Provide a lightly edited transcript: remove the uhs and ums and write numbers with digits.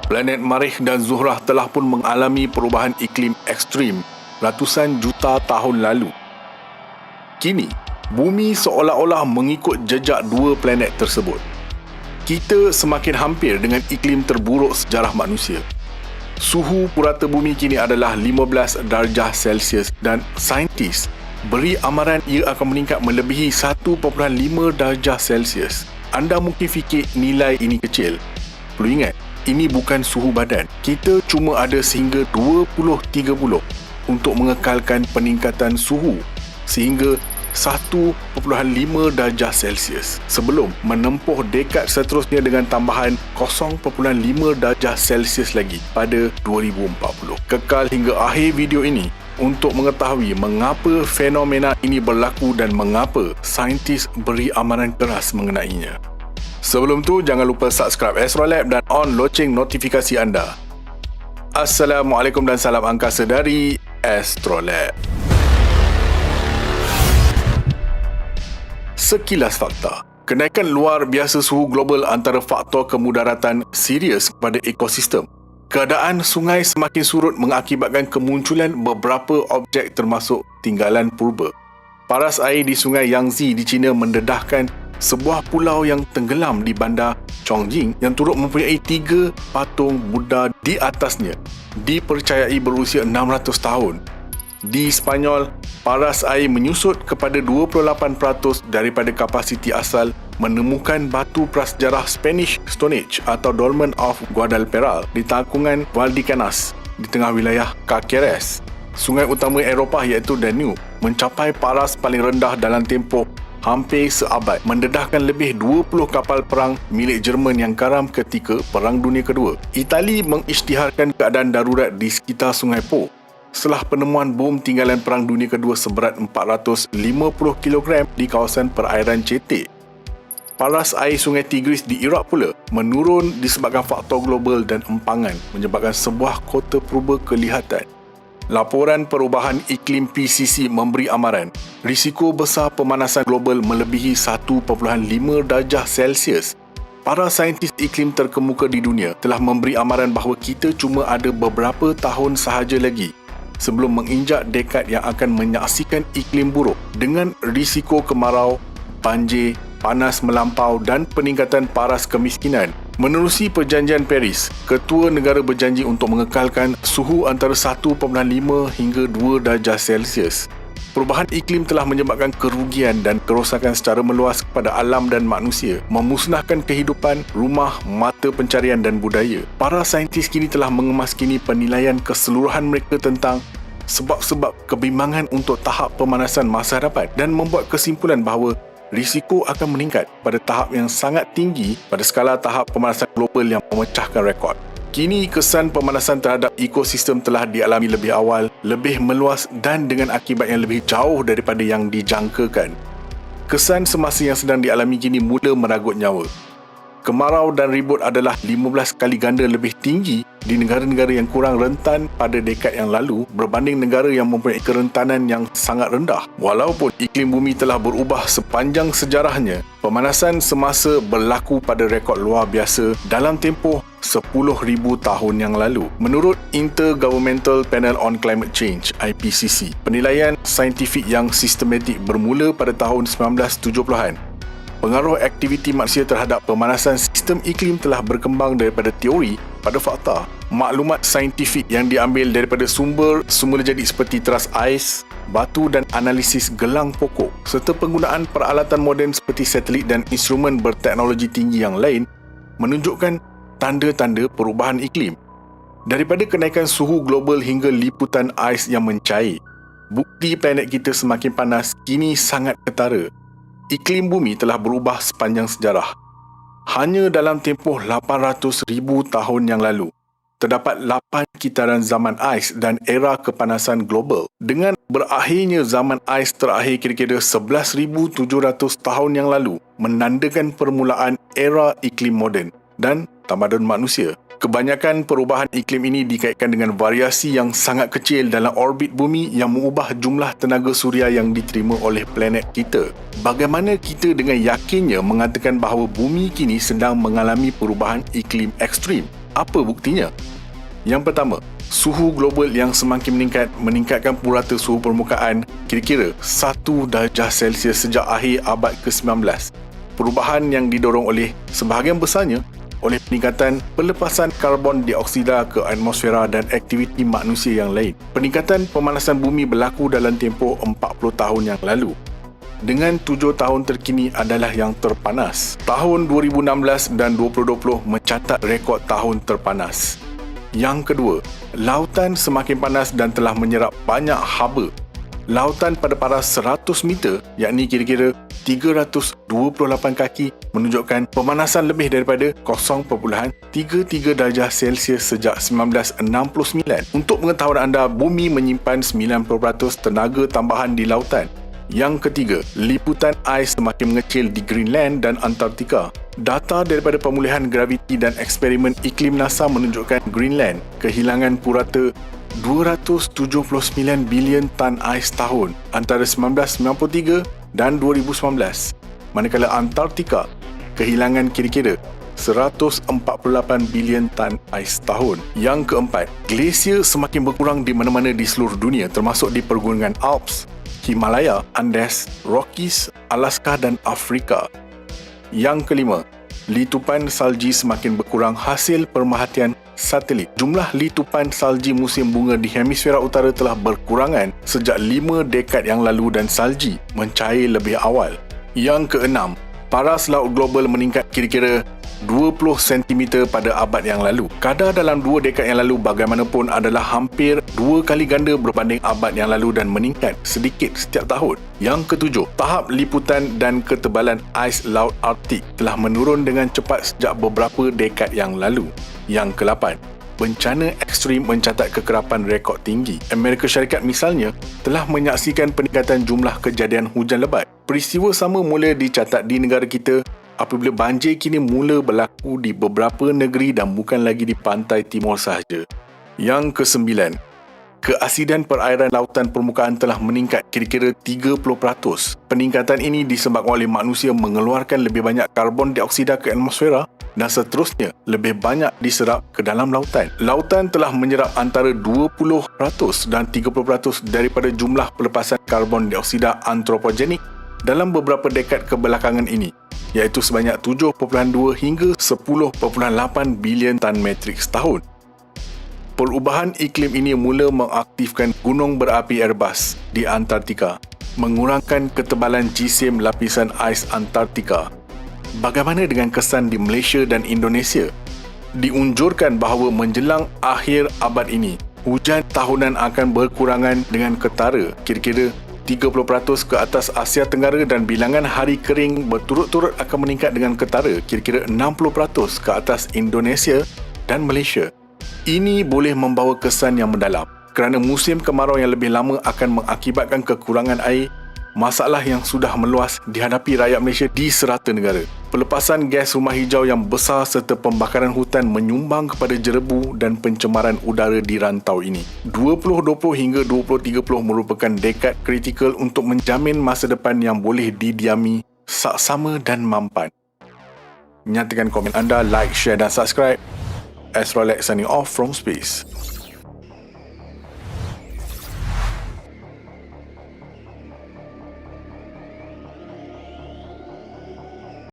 Planet Marikh dan Zuhrah telah pun mengalami perubahan iklim ekstrim ratusan juta tahun lalu. Kini, bumi seolah-olah mengikut jejak dua planet tersebut. Kita semakin hampir dengan iklim terburuk sejarah manusia. Suhu purata bumi kini adalah 15 darjah Celsius dan saintis beri amaran ia akan meningkat melebihi 1.5 darjah Celsius. Anda mungkin fikir nilai ini kecil. Perlu ingat, ini bukan suhu badan. Kita cuma ada sehingga 2030 untuk mengekalkan peningkatan suhu sehingga 1.5 darjah Celsius sebelum menempuh dekad seterusnya dengan tambahan 0.5 darjah Celsius lagi pada 2040. Kekal hingga akhir video ini untuk mengetahui mengapa fenomena ini berlaku dan mengapa saintis beri amaran keras mengenainya. Sebelum tu, jangan lupa subscribe Astrolab dan on loceng notifikasi anda. Assalamualaikum dan salam angkasa dari Astrolab. Sekilas fakta. Kenaikan luar biasa suhu global antara faktor kemudaratan serius kepada ekosistem. Keadaan sungai semakin surut mengakibatkan kemunculan beberapa objek termasuk tinggalan purba. Paras air di sungai Yangtze di China mendedahkan sebuah pulau yang tenggelam di bandar Chongqing yang turut mempunyai 3 patung Buddha di atasnya, dipercayai berusia 600 tahun. Di Spanyol, paras air menyusut kepada 28% daripada kapasiti asal, menemukan batu prasejarah Spanish Stone Age atau Dolmen of Guadalperal di tangkungan Valdecañas di tengah wilayah Cáceres. Sungai utama Eropah iaitu Danube mencapai paras paling rendah dalam tempoh hampir seabad, mendedahkan lebih 20 kapal perang milik Jerman yang karam ketika Perang Dunia Kedua. Itali mengisytiharkan keadaan darurat di sekitar Sungai Po setelah penemuan bom tinggalan Perang Dunia Kedua seberat 450 kg di kawasan perairan Cetek. Paras air Sungai Tigris di Iraq pula menurun disebabkan faktor global dan empangan, menyebabkan sebuah kota purba kelihatan. Laporan perubahan iklim PCC memberi amaran risiko besar pemanasan global melebihi 1.5 darjah Celsius. Para saintis iklim terkemuka di dunia telah memberi amaran bahawa kita cuma ada beberapa tahun sahaja lagi sebelum menginjak dekad yang akan menyaksikan iklim buruk dengan risiko kemarau, banjir, panas melampau dan peningkatan paras kemiskinan. Menerusi Perjanjian Paris, ketua negara berjanji untuk mengekalkan suhu antara 1.5 hingga 2 darjah Celsius. Perubahan iklim telah menyebabkan kerugian dan kerosakan secara meluas kepada alam dan manusia, memusnahkan kehidupan, rumah, mata pencarian dan budaya. Para saintis kini telah mengemaskini penilaian keseluruhan mereka tentang sebab-sebab kebimbangan untuk tahap pemanasan masa hadapan dan membuat kesimpulan bahawa risiko akan meningkat pada tahap yang sangat tinggi pada skala tahap pemanasan global yang memecahkan rekod. Kini kesan pemanasan terhadap ekosistem telah dialami lebih awal, lebih meluas dan dengan akibat yang lebih jauh daripada yang dijangkakan. Kesan semasa yang sedang dialami kini mula meragut nyawa. Kemarau dan ribut adalah 15 kali ganda lebih tinggi di negara-negara yang kurang rentan pada dekad yang lalu berbanding negara yang mempunyai kerentanan yang sangat rendah. Walaupun iklim bumi telah berubah sepanjang sejarahnya, pemanasan semasa berlaku pada rekod luar biasa dalam tempoh 10,000 tahun yang lalu. Menurut Intergovernmental Panel on Climate Change (IPCC), penilaian saintifik yang sistematik bermula pada tahun 1970-an. Pengaruh aktiviti manusia terhadap pemanasan sistem iklim telah berkembang daripada teori pada fakta. Maklumat saintifik yang diambil daripada sumber semula jadi seperti teras ais, batu dan analisis gelang pokok serta penggunaan peralatan moden seperti satelit dan instrumen berteknologi tinggi yang lain menunjukkan tanda-tanda perubahan iklim. Daripada kenaikan suhu global hingga liputan ais yang mencair, bukti planet kita semakin panas kini sangat ketara. Iklim bumi telah berubah sepanjang sejarah. Hanya dalam tempoh 800,000 tahun yang lalu, terdapat 8 kitaran zaman ais dan era kepanasan global. Dengan berakhirnya zaman ais terakhir kira-kira 11,700 tahun yang lalu, menandakan permulaan era iklim moden dan tamadun manusia. Kebanyakan perubahan iklim ini dikaitkan dengan variasi yang sangat kecil dalam orbit bumi yang mengubah jumlah tenaga suria yang diterima oleh planet kita. Bagaimana kita dengan yakinnya mengatakan bahawa bumi kini sedang mengalami perubahan iklim ekstrim? Apa buktinya? Yang pertama, suhu global yang semakin meningkat meningkatkan purata suhu permukaan kira-kira 1 darjah Celsius sejak akhir abad ke-19. Perubahan yang didorong oleh sebahagian besarnya oleh peningkatan pelepasan karbon dioksida ke atmosfera dan aktiviti manusia yang lain. Peningkatan pemanasan bumi berlaku dalam tempoh 40 tahun yang lalu. Dengan 7 tahun terkini adalah yang terpanas. Tahun 2016 dan 2020 mencatat rekod tahun terpanas. Yang kedua, lautan semakin panas dan telah menyerap banyak haba. Lautan pada paras 100 meter, yakni kira-kira 328 kaki, menunjukkan pemanasan lebih daripada 0.33 darjah Celsius sejak 1969. Untuk pengetahuan anda, bumi menyimpan 90% tenaga tambahan di lautan. Yang ketiga, liputan ais semakin mengecil di Greenland dan Antartika. Data daripada pemulihan graviti dan eksperimen iklim NASA menunjukkan Greenland kehilangan purata 279 bilion tan ais tahun antara 1993 dan 2019. Manakala Antartika kehilangan kira-kira 148 bilion tan ais tahun. Yang keempat, glasier semakin berkurang di mana-mana di seluruh dunia termasuk di pergunungan Alps, Himalaya, Andes, Rockies, Alaska dan Afrika. Yang kelima, litupan salji semakin berkurang hasil pemerhatian satelit. Jumlah litupan salji musim bunga di hemisfera utara telah berkurangan sejak 5 dekad yang lalu dan salji mencair lebih awal. Yang keenam, paras laut global meningkat kira-kira 20 cm pada abad yang lalu. Kadar dalam 2 dekad yang lalu bagaimanapun adalah hampir 2 kali ganda berbanding abad yang lalu dan meningkat sedikit setiap tahun. Yang ketujuh, tahap liputan dan ketebalan ais laut Arktik telah menurun dengan cepat sejak beberapa dekad yang lalu. Yang ke-8, bencana ekstrim mencatat kekerapan rekod tinggi. Amerika Syarikat misalnya telah menyaksikan peningkatan jumlah kejadian hujan lebat. Peristiwa sama mula dicatat di negara kita apabila banjir kini mula berlaku di beberapa negeri dan bukan lagi di pantai timur sahaja. Yang ke-9, keasidan perairan lautan permukaan telah meningkat kira-kira 30%. Peningkatan ini disebabkan oleh manusia mengeluarkan lebih banyak karbon dioksida ke atmosfera dan seterusnya lebih banyak diserap ke dalam lautan. Lautan telah menyerap antara 20% dan 30% daripada jumlah pelepasan karbon dioksida antropogenik dalam beberapa dekad kebelakangan ini, iaitu sebanyak 7.2 hingga 10.8 bilion tan metrik setahun. Perubahan iklim ini mula mengaktifkan gunung berapi Erebus di Antartika, mengurangkan ketebalan jisim lapisan ais Antartika. Bagaimana dengan kesan di Malaysia dan Indonesia? Diunjurkan bahawa menjelang akhir abad ini, hujan tahunan akan berkurangan dengan ketara, kira-kira 30% ke atas Asia Tenggara dan bilangan hari kering berturut-turut akan meningkat dengan ketara, kira-kira 60% ke atas Indonesia dan Malaysia. Ini boleh membawa kesan yang mendalam kerana musim kemarau yang lebih lama akan mengakibatkan kekurangan air, masalah yang sudah meluas dihadapi rakyat Malaysia di serata negara. Pelepasan gas rumah hijau yang besar serta pembakaran hutan menyumbang kepada jerebu dan pencemaran udara di rantau ini. 2020 hingga 2030 merupakan dekad kritikal untuk menjamin masa depan yang boleh didiami, saksama dan mampan. Nyatakan komen anda, like, share dan subscribe. Astrolek signing off from space.